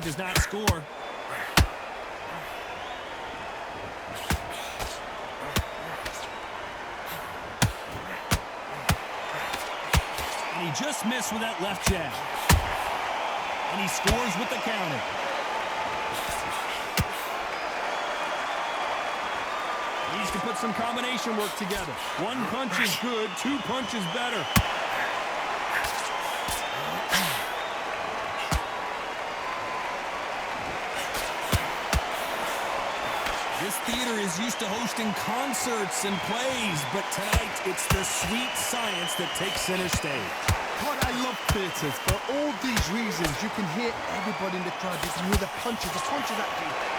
Does not score. And he just missed with that left jab. And he scores with the counter. Needs to put some combination work together. One punch is good, two punches better. This theater is used to hosting concerts and plays, but tonight it's the sweet science that takes center stage. God, I love theaters. For all these reasons, you can hear everybody in the crowd. You can hear the punches actually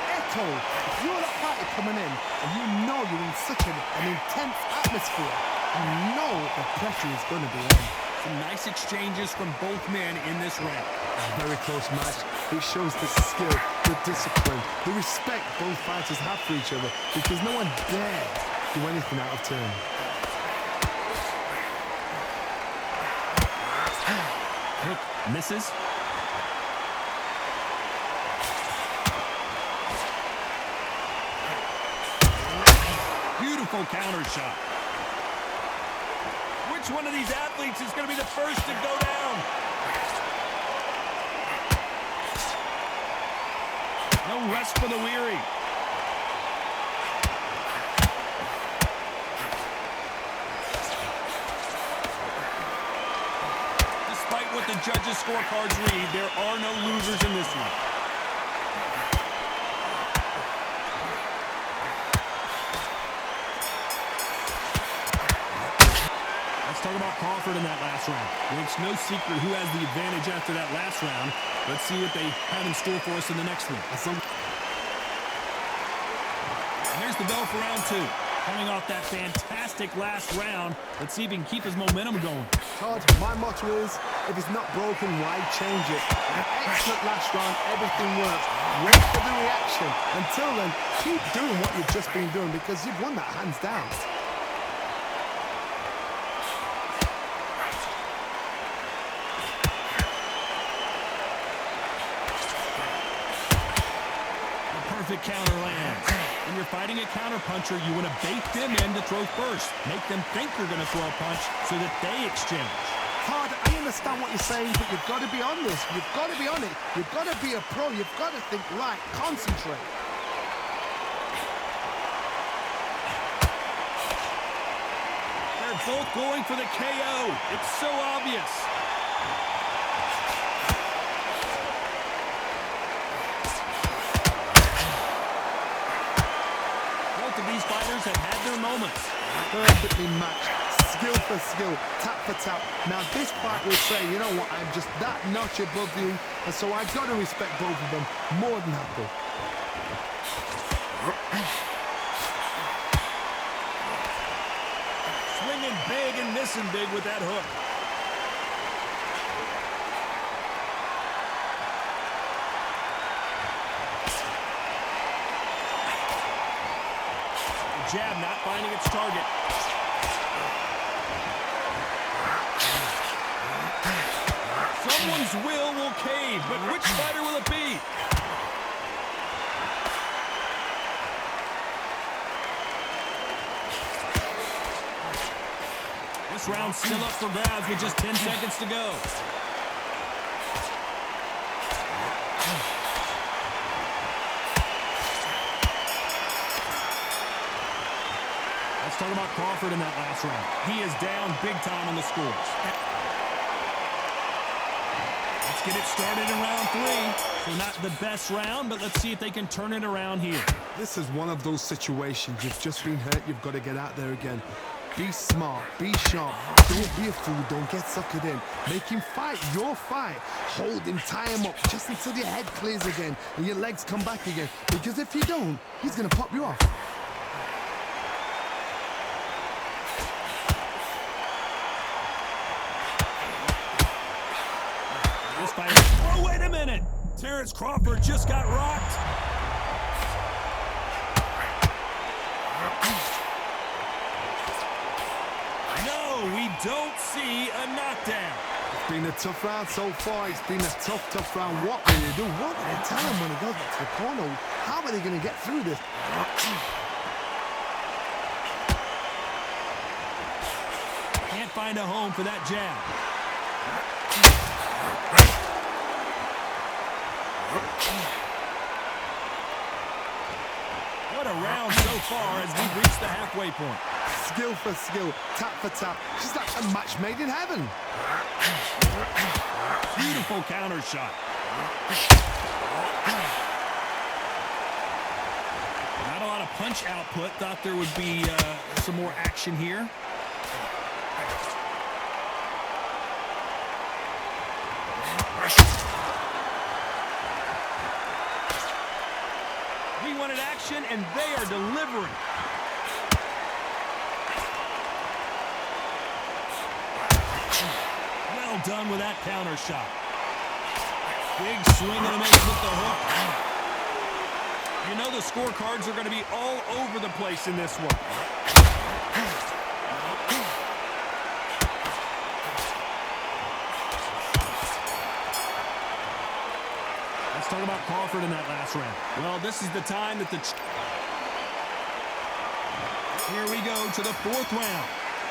echo. If you're at a party coming in and you know you're in such an intense atmosphere, you know the pressure is going to be on. Some nice exchanges from both men in this round. A very close match. It shows the skill, the discipline, the respect both fighters have for each other, because no one dares do anything out of turn. Hook misses. Beautiful counter shot. Which one of these athletes is going to be the first to go down? No rest for the weary. Despite what the judges' scorecards read, there are no losers in this one. Talk about Crawford in that last round. Well, it's no secret who has the advantage after that last round. Let's see what they have in store for us in the next one. And here's the bell for round two. Coming off that fantastic last round, let's see if he can keep his momentum going. Todd, my motto is, if it's not broken, why change it? An excellent last round, everything works. Wait for the reaction. Until then, keep doing what you've just been doing, because you've won that hands down. Perfect counter lands. When you're fighting a counter puncher, you want to bait them in to throw first. Make them think you're going to throw a punch so that they exchange. Todd, I understand what you're saying, but you've got to be on this. You've got to be on it. You've got to be a pro. You've got to think right. Concentrate. They're both going for the KO. It's so obvious. These fighters have had their moments. Perfectly matched, skill for skill, tap for tap. Now this fight will say, you know what, I'm just that notch above you, and so I've got to respect both of them more than happy. Swinging big and missing big with that hook. Jab not finding its target. Someone's will cave, but which fighter will it be? This round's still up for grabs with just 10 seconds to go. Let's talk about Crawford in that last round. He is down big time on the scores. Let's get it started in round three. So not the best round, but let's see if they can turn it around here. This is one of those situations. You've just been hurt. You've got to get out there again. Be smart. Be sharp. Don't be a fool. Don't get suckered in. Make him fight your fight. Hold him. Tie him up just until your head clears again and your legs come back again. Because if you don't, he's going to pop you off. This fight. Oh, wait a minute. Terrence Crawford just got rocked. No, we don't see a knockdown. It's been a tough round so far. It's been a tough round. What will they do? What will they tell him when he goes back to the corner? How are they going to get through this? Can't find a home for that jab. What a round so far as we reach the halfway point. Skill for skill, tap for tap. She's like a match made in heaven. Beautiful counter shot. Not a lot of punch output. Thought there would be some more action here. We wanted action, and they are delivering. Well done with that counter shot. Big swing and a miss with the hook. You know the scorecards are going to be all over the place in this one. Let's talk about Crawford in that last round. Well, this is the time that Here we go to the fourth round.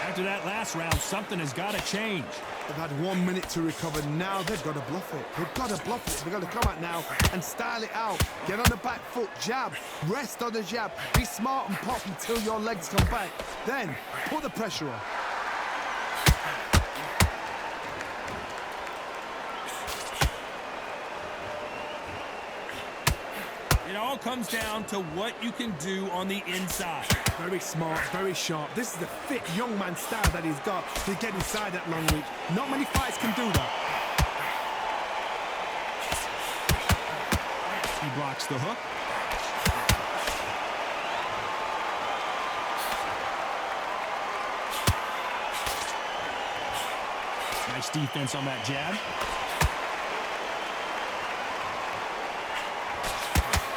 After that last round, something has got to change. They've had 1 minute to recover. Now they've got to bluff it. They've got to bluff it. They've got to come out now and style it out. Get on the back foot, jab, rest on the jab. Be smart and pop until your legs come back. Then put the pressure on. It all comes down to what you can do on the inside. Very smart, very sharp. This is the fit young man style that he's got to get inside that long reach. Not many fights can do that. He blocks the hook. Nice defense on that jab.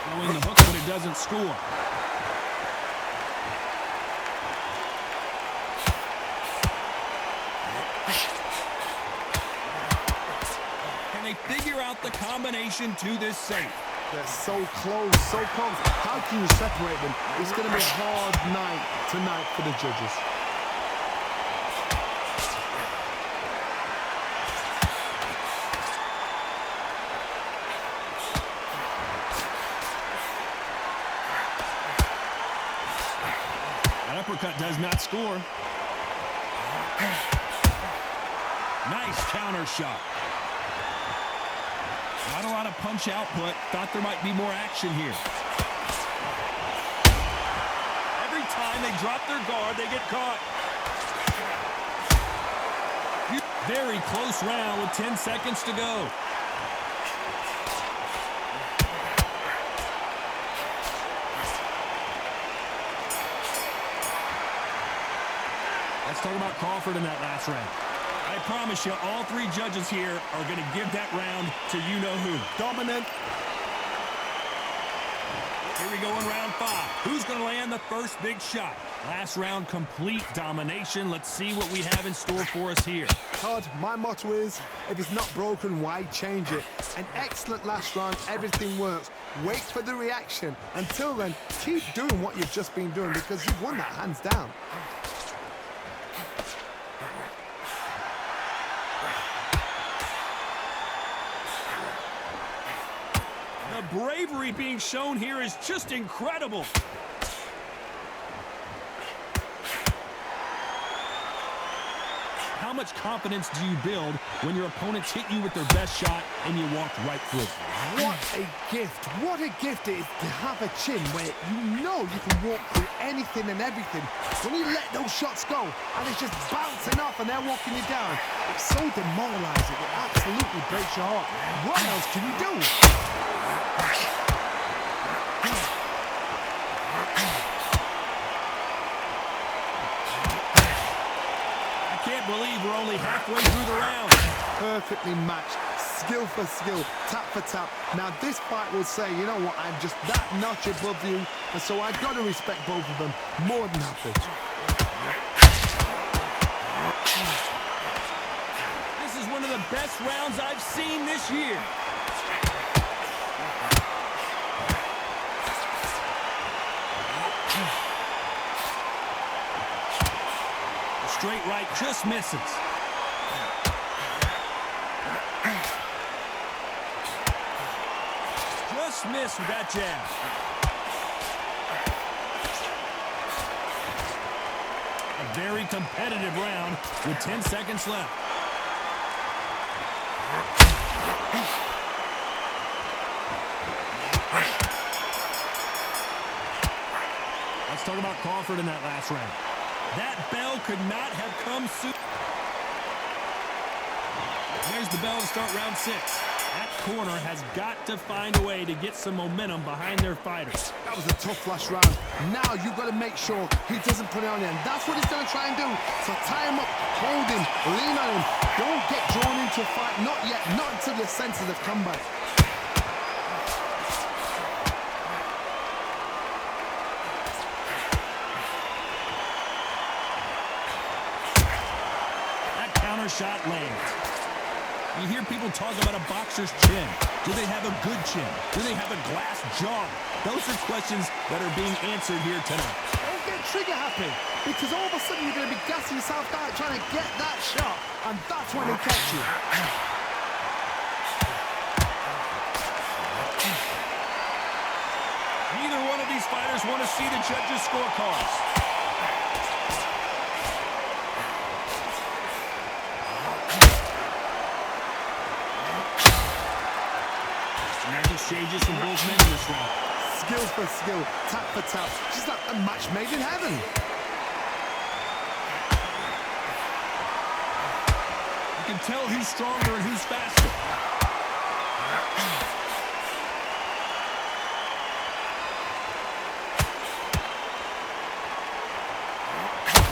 Throwing the hook, but it doesn't score. Can they figure out the combination to this safe? They're so close, so close. How can you separate them? It's going to be a hard night tonight for the judges. That uppercut does not score. Nice counter shot. Not a lot of punch output. Thought there might be more action here. Every time they drop their guard, they get caught. Very close round with 10 seconds to go. Let's talk about Crawford in that last round. I promise you, all three judges here are going to give that round to you-know-who. Dominant. Here we go in round 5. Who's going to land the first big shot? Last round, complete domination. Let's see what we have in store for us here. Todd, my motto is, if it's not broken, why change it? An excellent last round. Everything works. Wait for the reaction. Until then, keep doing what you've just been doing because you've won that hands down. The bravery being shown here is just incredible. How much confidence do you build when your opponents hit you with their best shot and you walked right through? What a gift. What a gift it is to have a chin where you know you can walk through anything and everything. When you let those shots go and it's just bouncing off and they're walking you down, it's so demoralizing. It absolutely breaks your heart. What else can you do? Can't believe we're only halfway through the round. Perfectly matched, skill for skill, tap for tap. Now this fight will say, you know what, I'm just that notch above you, and so I've got to respect both of them more than happy. This is one of the best rounds I've seen this year. The straight right just misses. Just missed with that jab. A very competitive round with 10 seconds left. Let's talk about Crawford in that last round. That bell could not have come soon. There's the bell to start round 6. That corner has got to find a way to get some momentum behind their fighters. That was a tough last round. Now you've got to make sure he doesn't put it on you, and that's what he's going to try and do. So tie him up, hold him, lean on him. Don't get drawn into a fight. Not yet. Not until your senses have come back. That counter shot lands. You hear people talk about a boxer's chin. Do they have a good chin? Do they have a glass jaw? Those are questions that are being answered here tonight. Don't get trigger happy, because all of a sudden you're going to be gassing yourself out trying to get that shot, and that's when he catch you. Neither one of these fighters want to see the judges' scorecards. Exchanges from both men in this round. Skill for skill, tap for tap, just like a match made in heaven. You can tell who's stronger and who's faster.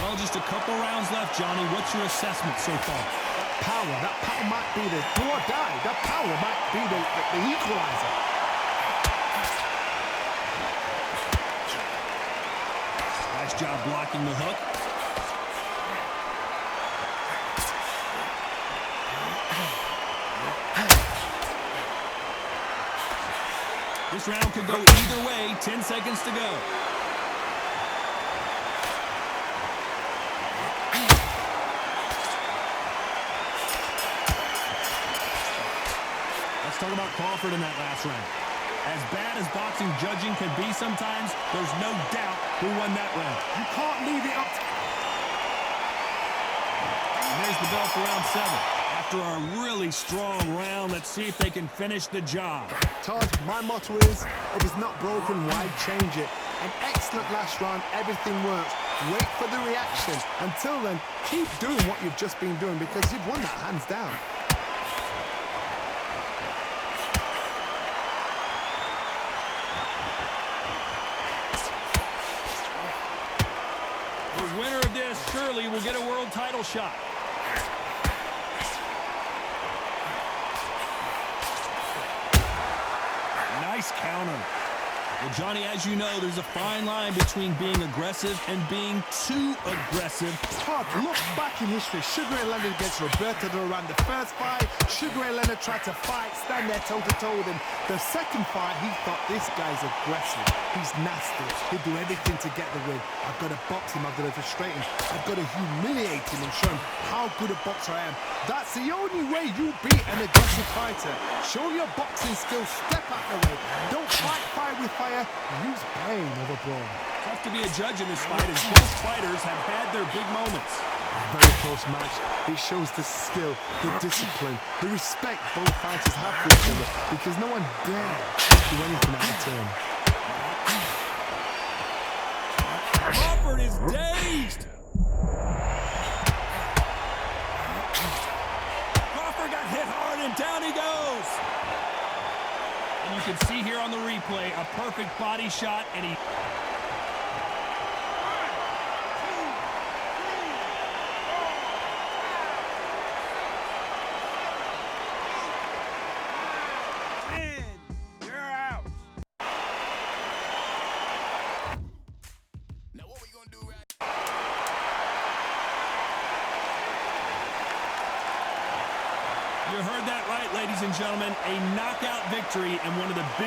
Well, just a couple rounds left, Johnny. What's your assessment so far? That power might be the do or die. That power might be the equalizer. Nice job blocking the hook. This round could go either way. 10 seconds to go. Let's talk about Crawford in that last round. As bad as boxing judging can be sometimes, there's no doubt who won that round. You can't leave it up. And there's the bell for round 7. After a really strong round, let's see if they can finish the job. Todd, my motto is, if it's not broken, why change it? An excellent last round, everything works. Wait for the reaction. Until then, keep doing what you've just been doing, because you've won that hands down. The winner of this surely will get a world title shot. Nice counter. Well, Johnny, as you know, there's a fine line between being aggressive and being too aggressive. Todd, look back in history. Sugar Ray Leonard against Roberto Duran. The first fight, Sugar Ray Leonard tried to fight, stand there toe-to-toe with him. The second fight, he thought, this guy's aggressive. He's nasty. He'll do everything to get the win. I've got to box him. I've got to frustrate him. I've got to humiliate him and show him how good a boxer I am. That's the only way you beat an aggressive fighter. Show your boxing skills. Step out the way. Don't fight fire with fire. Use pain over brawn. Tough to be a judge in this fight, as both fighters have had their big moments. A very close match. It shows the skill, the discipline, the respect both fighters have for each other, because no one dare do anything out of turn. Crawford is dazed. Crawford got hit hard and down he goes. And you can see here on the replay a perfect body shot, and he... You heard that right, ladies and gentlemen. A knockout victory and one of the big